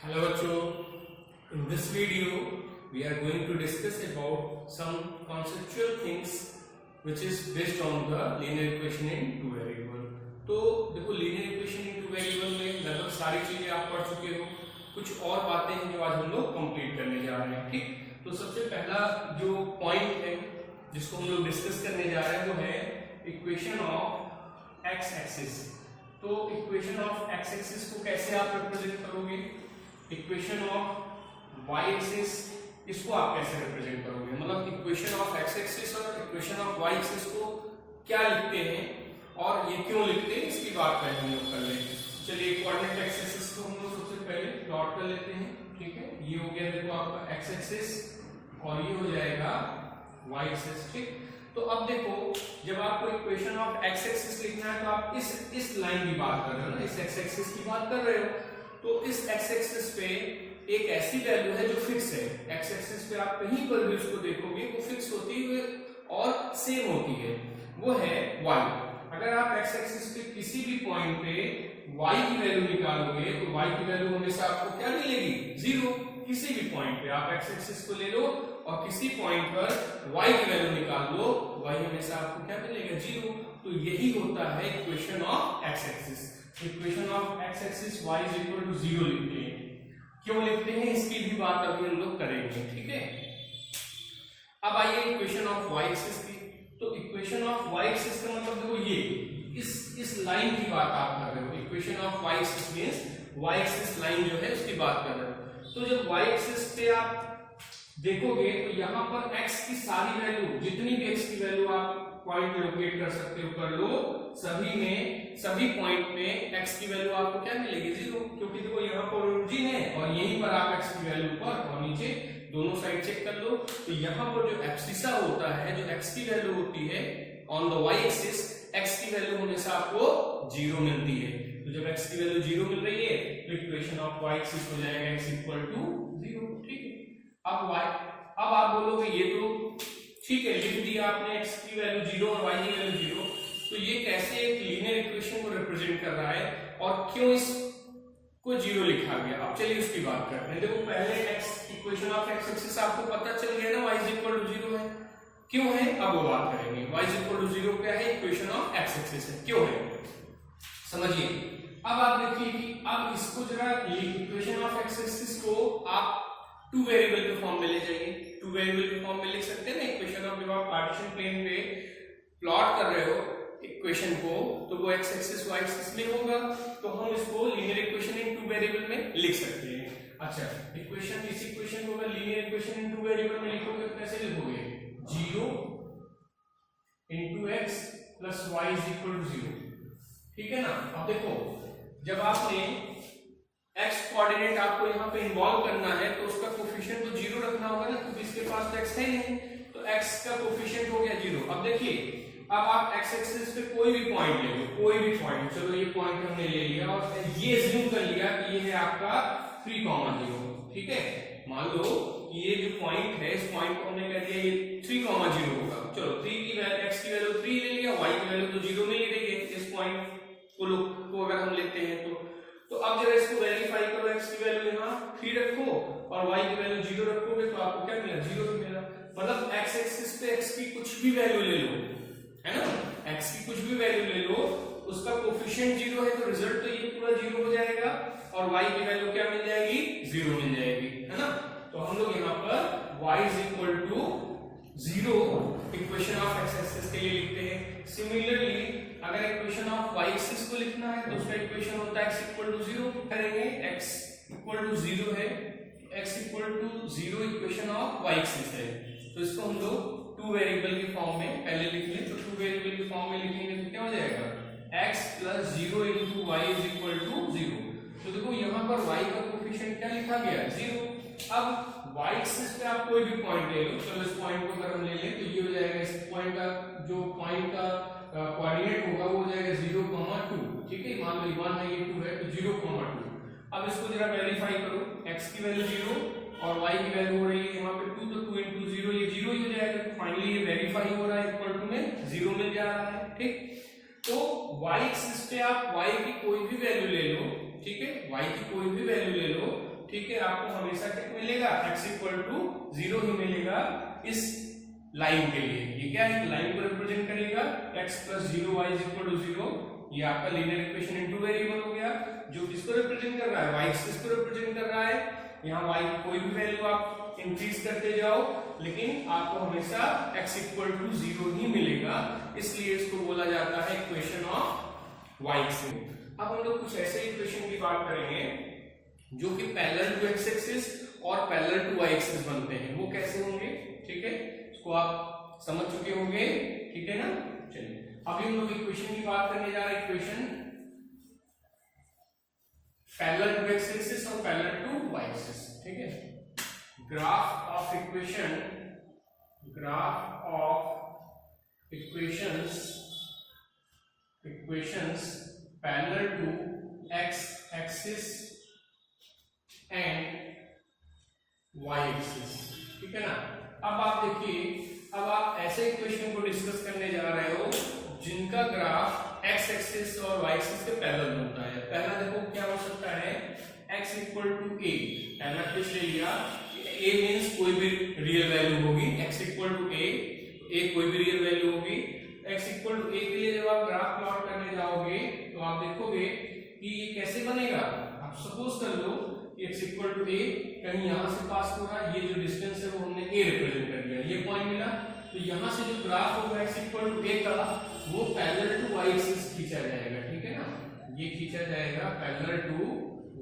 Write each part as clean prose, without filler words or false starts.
Hello bachcho, in this video we are going to discuss about some conceptual things which is based on the linear equation in two variable. तो देखो linear equation in two variable में लगभग सारी चीजें आप पढ़ चुके हो, कुछ और बातें हैं जो आज हम लोग कंप्लीट करने जा रहे हैं। ठीक, तो सबसे पहला जो पॉइंट है जिसको हम लोग डिस्कस करने जा रहे हैं वो है इक्वेशन ऑफ एक्स एक्सिस। तो इक्वेशन ऑफ एक्स एक्सिस को कैसे आप रिप्रेजेंट करोगे, इक्वेशन ऑफ वाई एक्सिस इसको आप कैसे रिप्रेजेंट करोगे, मतलब इक्वेशन ऑफ एक्स एक्सिस और इक्वेशन ऑफ वाई एक्सिस को क्या लिखते हैं और ये क्यों लिखते हैं इसकी बात पहले हम लोग कर लेंगे। चलिए कोऑर्डिनेट एक्सिस को हम लोग सबसे पहले प्लॉट कर लेते हैं। ठीक है, ये हो गया देखो आपका एक्स एक्सिस और ये हो जाएगा वाई एक्सिस। ठीक, तो अब देखो जब आपको इक्वेशन ऑफ एक्स एक्सिस लिखना है तो आप इस लाइन की बात कर रहे हो ना, इस एक्स एक्सिस की बात कर रहे हो। तो इस एक्स एक्सिस पे एक ऐसी वैल्यू है जो फिक्स है, एक्स एक्सिस पे आप कहीं पर भी उसको देखोगे वो फिक्स होती है और सेम होती है, वो है y। अगर आप एक्स एक्सिस पे किसी भी पॉइंट पे y की वैल्यू निकालोगे तो y की वैल्यू हमेशा आपको क्या मिलेगी, 0। किसी भी पॉइंट पे आप एक्स एक्सिस को ले लो और किसी पॉइंट पर y की वैल्यू निकाल लो, y हमेशा आपको क्या मिलेगा, 0। तो यही होता है equation of x axis. Equation of x axis y is equal to 0 लिखते हैं। क्यों लिखते हैं इसकी भी बात अभी हम लोग करेंगे। ठीक है, अब आइए इक्वेशन ऑफ y एक्सिस की। तो इक्वेशन ऑफ y एक्सिस का मतलब देखो ये इस लाइन की बात आप कर रहे हो। Equation of y axis means y axis line जो है उसकी बात कर रहे हो। तो जब y एक्सिस पे आप देखोगे तो यहाँ पर x की सारी वैल्यू, जितनी भी x की वैल्यू आप पॉइंट लोकेट कर सकते हो कर लो, सभी पॉइंट में x की वैल्यू आपको क्या मिलेगी, 0। क्योंकि देखो यहाँ पर ओरिजिन है और यहीं पर आप x की वैल्यू ऊपर और नीचे दोनों साइड चेक कर लो। तो यहाँ पर जो एब्सिसा होता है, जो x की वैल्यू होती है on the y axis, x की वैल्यू हमेशा आपको 0 मिलती है। तो जब x की वैल्यू 0 मिल रही है तो इक्वेशन ऑफ y एक्सिस हो जाएगा x इक्वल टू 0। ठीक है, अब आप बोलोगे ये तो ठीक है, लिख दिया आपने x की वैल्यू 0 और y की वैल्यू 0, तो ये कैसे एक लीनियर इक्वेशन को रिप्रेजेंट कर रहा है और क्यों इसको 0 लिखा गया। अब चलिए उसकी बात करते हैं। देखो पहले x equation of x axis आपको पता चल गया ना, y इज इक्वल टू 0 है। क्यों है अब वो बात करेंगे। y इज इक्वल टू 0 क्या है, इक्वेशन ऑफ x एक्सिस है, क्यों है समझिए। अब आप देखिए कि अब इसको जरा इक्वेशन ऑफ x एक्सिस को आप टू वेरिएबल के फॉर्म में ले जाइए। टू वेरिएबल के फॉर्म में लिख सकते हैं ना इक्वेशन ऑफ, जब आप पार्टीशन प्लेन पे प्लॉट कर रहे हो इक्वेशन को तो वो x एक्सिस y एक्सिस में होगा, तो हम इसको linear equation in two variable में लिख सकते हैं। अच्छा, इस इक्वेशन को अगर linear equation in two variable में लिखोगे तो कैसे लिखोगे, 0 into x plus y is equal to 0। ठीक है ना। अब देखो जब आपने x कोऑर्डिनेट आपको यहाँ पे इन्वॉल्व करना है तो उसका कोफिशिएंट तो 0 रखना होगा ना, क्योंकि इसके पास तो x है नहीं, तो x का कोफिशिएंट हो गया 0। अब देखिए अब आप x एक्सिस पे कोई भी पॉइंट ले लो, कोई भी पॉइंट, चलो ये पॉइंट हमने ले लिया और ये अज्यूम कर लिया कि ये है आपका 3,0। ठीक है, मान लो कि ये जो पॉइंट है इस पॉइंट को हमने कह दिया ये 3,0 होगा। चलो 3 की वैल्यू, x की वैल्यू 3 ले लिया, y की वैल्यू तो 0 मिल रही है इस पॉइंट को अगर हम लेते हैं तो अब जब इसको वेरीफाई करो, x की वैल्यू यहाँ 3 रखो और y की वैल्यू 0 रखोगे तो आपको क्या मिला, 0 मिला। मतलब x एक्सिस पे x की कुछ भी वैल्यू ले लो, है ना, x की कुछ भी वैल्यू ले लो, उसका कोफिशिएंट 0 है तो रिजल्ट तो ये पूरा 0 हो जाएगा और y की वैल्यू क्या मिल जाएगी, 0 मिल जाएगी, है ना। तो हम लोग यहाँ पर y is equal to 0 equation of x axis के लिए लिखते हैं। सिमिलरली अगर इक्वेशन ऑफ y एक्सिस को लिखना है तो उसका इक्वेशन होता है x इक्वल टू 0। करेंगे x इक्वल टू 0 है, x equal to 0 equation of y axis है, तो इसको हम लोग टू वेरिएबल के फॉर्म में पहले लिख लें। तो टू वेरिएबल के फॉर्म में लिखेंगे तो क्या हो जाएगा, x plus 0 into y is equal to 0। तो देखो यहाँ पर y का कोफिशिएंट क्या लिखा गया, 0। अब y एक्सिस पे आप कोई भी पॉइंट ले लो, चलो इस पॉइंट को अगर हम ले लें तो ये हो जाएगा, इस पॉइंट का जो पॉइंट का कोऑर्डिनेट होगा वो हो जाएगा 0,2। ठीक है, मान लो 1 है ये 2 है तो 0,2। अब इसको जरा वेरीफाई करो, x की वैल्यू 0 और y की वैल्यू हो रही है यहाँ पे 2, तो 2 into 0 ये 0 ही हो जाएगा। तो फाइनली ये वेरीफाई हो रहा है, इक्वल टू में 0 मिल जा रहा है। ठीक, तो y एक्सिस पे आप y की कोई भी वैल्यू ले लो, ठीक है, y की कोई भी वैल्यू ले लो, ठीक है, आपको हमेशा क्या मिलेगा, x इक्वल टू 0 ही मिलेगा इस लाइन के लिए। ये क्या है, लाइन को रिप्रेजेंट करेगा, x plus 0 y is equal to 0। ये आपका linear equation in two variable हो गया, जो किसको रिप्रेजेंट कर रहा है, y एक्सिस को रिप्रेजेंट कर रहा है। यहाँ y कोई भी वैल्यू आप इंक्रीज करते जाओ, लेकिन आपको हमेशा x इक्वल टू 0 ही मिलेगा, इसलिए इसको बोला जाता है इक्वेशन ऑफ y एक्सिस। अब हम लोग कुछ ऐसे इक्वेशन की बात करेंगे जो कि पैरेलल टू x एक्सिस और पैरेलल टू y एक्सिस बनते हैं। वो कैसे होंगे, ठीक है, इसको आप समझ चुके होंगे, ठीक है ना। चलिए अभी हम लोग इक्वेशन की बात करने जा रहे हैं, equation parallel to x axis और पैरेलल टू y एक्सिस, ठीक है। Graph of equations parallel to x axis and y axis, ठीक है ना। अब आप देखिए, अब आप ऐसे इक्वेशन को डिस्कस करने जा रहे हो जिनका ग्राफ x एक्सिस और y एक्सिस के पैरेलल बनता है। पहला देखो क्या हो सकता है, x इक्वल टू a, पहला केस ले लिया, a मींस कोई भी रियल वैल्यू होगी, x इक्वल टू a कोई भी रियल वैल्यू होगी। x इक्वल टू a के लिए जब आप ग्राफ प्लॉट करने जाओगे तो आप देखोगे कि ये कैसे बनेगा। आप सपोज कर लो x इक्वल टू a, कहीं यहां से पास हो रहा है, ये जो डिस्टेंस है वो हमने a रिप्रेजेंट कर दिया, ये पॉइंट मिला, तो यहां से जो ग्राफ होगा x इक्वल टू a का, वो पैरेलल टू y एक्सिस खींचा जाएगा, ठीक है ना, ये खींचा जाएगा पैरेलल टू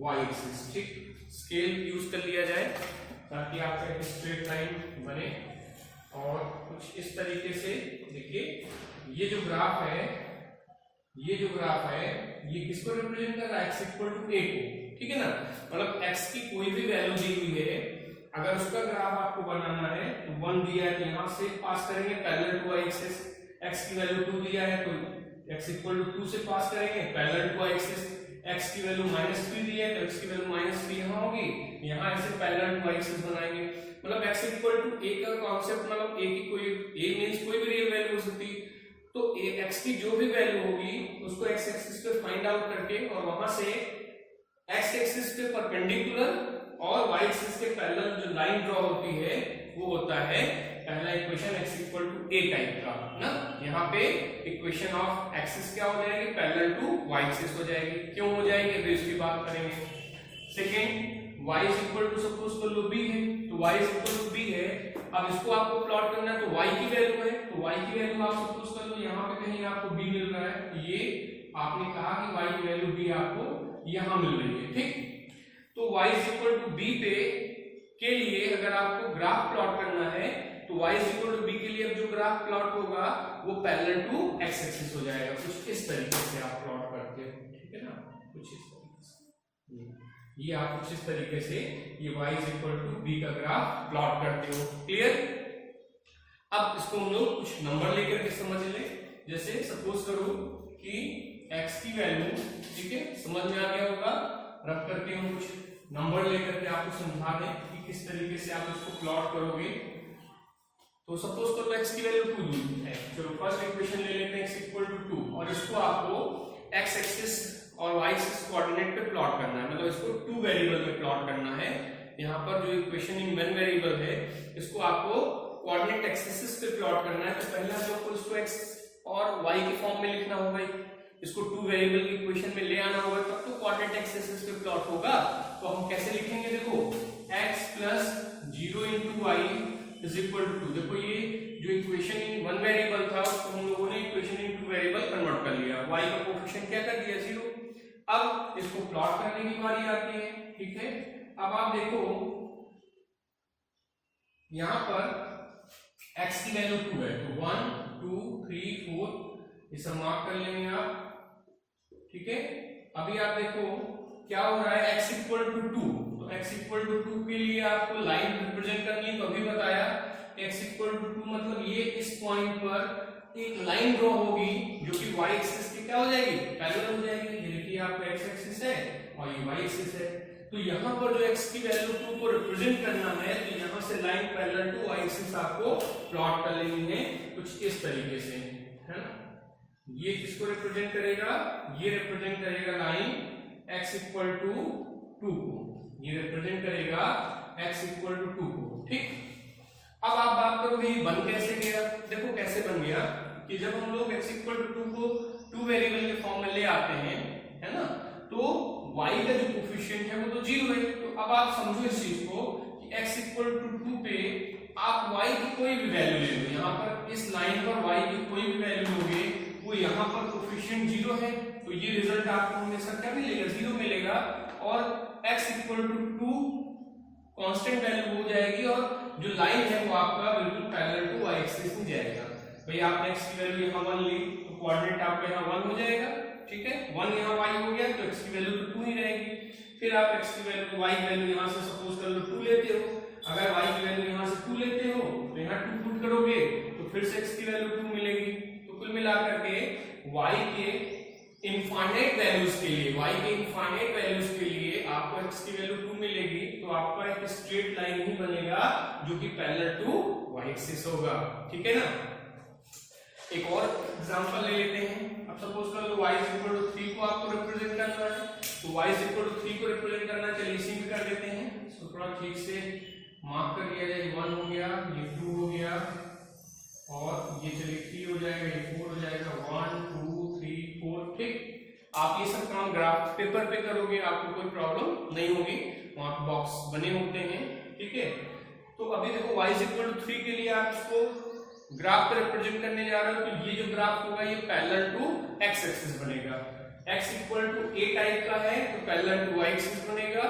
y एक्सिस, ठीक। स्केल यूज कर लिया जाए ताकि आपका एक स्ट्रेट लाइन बने। और कुछ इस तरीके से देखिए, ये जो ग्राफ है ये किसको रिप्रेजेंट कर रहा है, x इक्वल टू a को, ठीक है ना। मतलब x की कोई भी वैल्यू दी हुई है, अगर उसका ग्राफ आपको बनाना है तो 1 दिया है, तो यहां से पास करेंगे parallel to y axis. x की वैल्यू 2 दिया है तो x इक्वल टू 2 से पास करेंगे parallel to y axis. x की वैल्यू -3 दी है तो x की वैल्यू -3 यहां होगी, यहां ऐसे पैरेलल टू y एक्सिस बनाएंगे। मतलब x इक्वल टू a का कांसेप्ट, मतलब a की कोई, a मींस कोई भी रियल वैल्यू हो सकती, तो x की जो भी वैल्यू होगी उसको x एक्सिस पे फाइंड आउट करके और वहां से x एक्सिस पे परपेंडिकुलर और y एक्सिस के पैरेलल जो लाइन ड्रॉ होती है वो होता है पहला equation x equal to a type का ना। यहाँ पे इक्वेशन ऑफ एक्सिस क्या हो जाएगी, पैरेलल टू y एक्सिस हो जाएगी। क्यों हो जाएगी अभी इसकी बात करेंगे। Second, y is equal to suppose कर लो b है, तो y is equal to b है। अब इसको आपको प्लॉट करना है तो y की वैल्यू है, तो y की वैल्यू आप सपोज कर लो यहाँ पे कहीं आपको b मिल रहा है, तो ये आपने कहा कि y की वैल्यू b आपको यहाँ मिल रही है, ठीक। तो y is equal to b पे के लिए अगर आपको ग्राफ प्लॉट करना है तो y is equal to b के लिए अब जो ग्राफ प्लॉट होगा वो पैरेलल टू x एक्सिस हो जाएगा। कुछ इस तरीके से आप प्लॉट करते हो, ठीक है ना, कुछ इस तरीके से ये आप कुछ इस तरीके से ये y is equal to b का ग्राफ प्लॉट करते हो। क्लियर। अब इसको हम लोग कुछ नंबर लेकर के समझ ले। जैसे सपोज करो कि x की वैल्यू, ठीक है, समझ में आ गया होगा, रख करके हम कुछ नंबर लेकर के आपको समझा दें कि किस तरीके से आप इसको प्लॉट करोगे। तो सपोज करो x की वैल्यू 2 दी है, चलो फर्स्ट इक्वेशन ले लेते हैं x इक्वल टू 2, और इसको आपको x एक्सिस और y एक्सिस कोऑर्डिनेट पे प्लॉट करना है, मतलब इसको 2 वेरिएबल में प्लॉट करना है। यहाँ पर जो इक्वेशन इन 1 वेरिएबल है इसको आपको कोऑर्डिनेट एक्सिस पे प्लॉट करना है। तो पहले हम लोग को इसको x और y के फॉर्म में लिखना होगा, इसको 2 वेरिएबल की इक्वेशन में ले आना होगा, तब तो कोऑर्डिनेट एक्सिस पे प्लॉट होगा। तो हम कैसे लिखेंगे, देखो x plus 0 into y is equal to 2। देखो ये जो इक्वेशन इन 1 वेरिएबल था उसको हम लोगों ने इक्वेशन इन 2 वेरिएबल कन्वर्ट कर लिया, y का कोएफिशिएंट क्या कर दिया 0। अब इसको प्लॉट करने की बारी आती है, ठीक है। अब आप देखो यहां पर x की वैल्यू 2 है, तो 1 2 3 4 ये सब मार्क कर लेंगे आप, ठीक है। अभी आप देखो क्या हो रहा है, x इक्वल टू 2, तो x इक्वल टू 2 के लिए आपको लाइन रिप्रेजेंट करनी है। तो अभी बताया x इक्वल टू 2 मतलब ये इस पॉइंट पर एक लाइन ड्रॉ होगी जो कि y एक्सिस की क्या हो जाएगी, पैरेलल हो जाएगी। ये देखिए आपका x एक्सिस है और ये y एक्सिस है, तो यहाँ पर जो x की वैल्यू 2 को रिप्रेजेंट करना है तो यहाँ से line parallel to y axis आपको प्लॉट कर लेनी है कुछ इस तरीके से, है ना। ये किसको रिप्रेजेंट करेगा, ये रिप्रेजेंट करेगा लाइन x इक्वल टू 2 को, ये रिप्रेजेंट करेगा x इक्वल टू 2 को। ठीक, अब आप बात करोगे ये बन कैसे गया। देखो कैसे बन गया कि जब हम लोग x इक्वल टू 2 को 2 वेरिएबल के फॉर्म में ले आते हैं, है ना, तो y का जो कोफिशिएंट है वो तो 0 है। तो अब आप समझो इस चीज को कि x इक्वल टू 2 पे आप y की कोई भी वैल्यू ले लो, यहाँ पर इस लाइन पर y की कोई भी वैल्यू लोगे, वो यहाँ पर कोफिशिएंट 0 है, तो ये रिजल्ट आपको हमेशा क्या मिलेगा, 0 मिलेगा। और x equal to 2 constant value हो जाएगी और जो लाइन है वो आपका बिल्कुल पैरेलल टू y एक्सिस में जाएगा। भाई आपने x की वैल्यू यहाँ 1 ली तो कोऑर्डिनेट आपका यहाँ 1 हो जाएगा। ठीक है, 1 यहाँ y हो गया तो x की वैल्यू तो 2 ही रहेगी। फिर आप x की वैल्यू y की वैल्यू यहाँ से सपोज कर लो 2 लेते हो, अगर y की वैल्यू यहाँ से 2 लेते हो तो यहाँ 2 पुट करोगे तो फिर से x की वैल्यू 2 मिलेगी। तो कुल मिलाकर के y के इनफाइनाइट वैल्यूज के लिए आपको x की वैल्यू 2 मिलेगी, तो आपका एक स्ट्रेट लाइन ही बनेगा जो कि पैरेलल टू y एक्सिस होगा। ठीक है ना। एक और एग्जांपल ले लेते हैं। अब सपोज कर लो y इक्वल टू 3 को आपको रिप्रेजेंट करना है, तो y इक्वल टू 3 को रिप्रेजेंट करना, चलिए इसी में कर देते हैं। इसको थोड़ा ठीक से मार्क कर लिया जाए, 1 हो गया, ये 2 हो गया और ये चलिए 3 हो जाएगा, ये 4 हो जाएगा, 1 2 3 4। ठीक, आप ये सब काम ग्राफ पेपर पे करोगे, आपको कोई प्रॉब्लम नहीं होगी, वहां पे बॉक्स बने होते हैं। ठीक है, तो अभी देखो y इक्वल टू 3 के लिए आप इसको ग्राफ पे रिप्रेजेंट करने जा रहे हो, तो ये जो ग्राफ होगा ये पैरेलल टू x एक्सिस बनेगा। x equal to a type का है तो पैरेलल टू y एक्सिस बनेगा।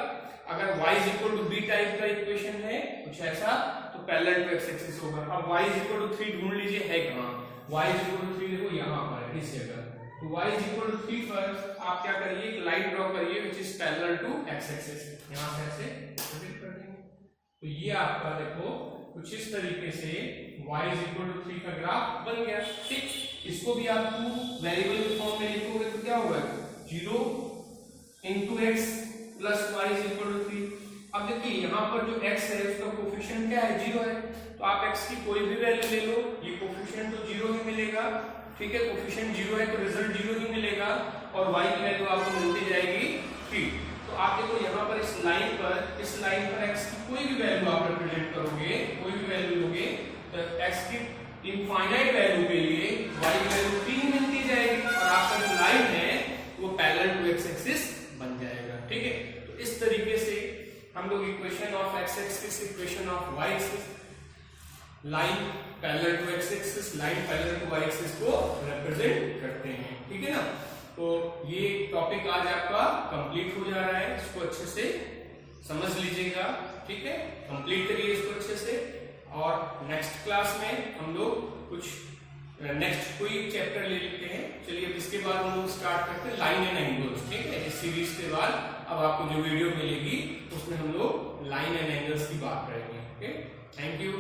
अगर y equal to b type का इक्वेशन है कुछ ऐसा तो पैरेलल टू x एक्सिस होगा। अब y इक्वल टू 3 ढूंढ लीजिए है कहां, y इक्वल टू 3 देखो यहां पर है, इस जगह। तो y इक्वल टू 3 पर आप क्या करिए, एक लाइन ड्रॉ करिए which is parallel to x axis, यहां से ऐसे प्रोजेक्ट कर देंगे। तो ये आपका देखो कुछ इस तरीके से y इक्वल टू 3 का ग्राफ बन गया। ठीक, इसको भी आप 2 वेरिएबल के फॉर्म में लिखोगे तो क्या होगा, 0 into x प्लस y इक्वल टू 3। अब देखिए यहाँ पर जो x है उसका कोफिशिएंट क्या है, 0 है, तो आप x की कोई भी वैल्यू ले लो, ये कोफिशिएंट तो 0 ही मिलेगा। ठीक है, कोफिशिएंट 0 है तो रिजल्ट 0 ही मिलेगा और y की वैल्यू आपको मिलती जाएगी 3। तो आप देखो यहाँ पर इस लाइन पर x की कोई भी वैल्यू आप रिप्रेजेंट करोगे, कोई भी वैल्यू लोगे तो x की इनफाइनाइट वैल्यू के लिए y की वैल्यू 3 मिलती जाएगी और आपका जो लाइन है वो पैरेलल टू x एक्सिस बन जाएगा। ठीक है, तो इस तरीके से हम लोग equation of x axis, equation of y axis, line parallel to x axis, line parallel to y axis को रिप्रेजेंट करते हैं। ठीक है ना। तो ये टॉपिक आज आपका कंप्लीट हो जा रहा है, इसको अच्छे से समझ लीजिएगा। ठीक है, कंप्लीट करिए इसको अच्छे से और नेक्स्ट क्लास में हम लोग कुछ नेक्स्ट कोई चैप्टर ले लेते हैं। चलिए अब इसके बाद हम लोग स्टार्ट करते हैं लाइन एंड एंगल्स। ठीक है, इस सीरीज के बाद अब आपको जो वीडियो मिलेगी उसमें हम लोग लाइन एंड एंगल्स की बात करेंगे। Okay, thank you.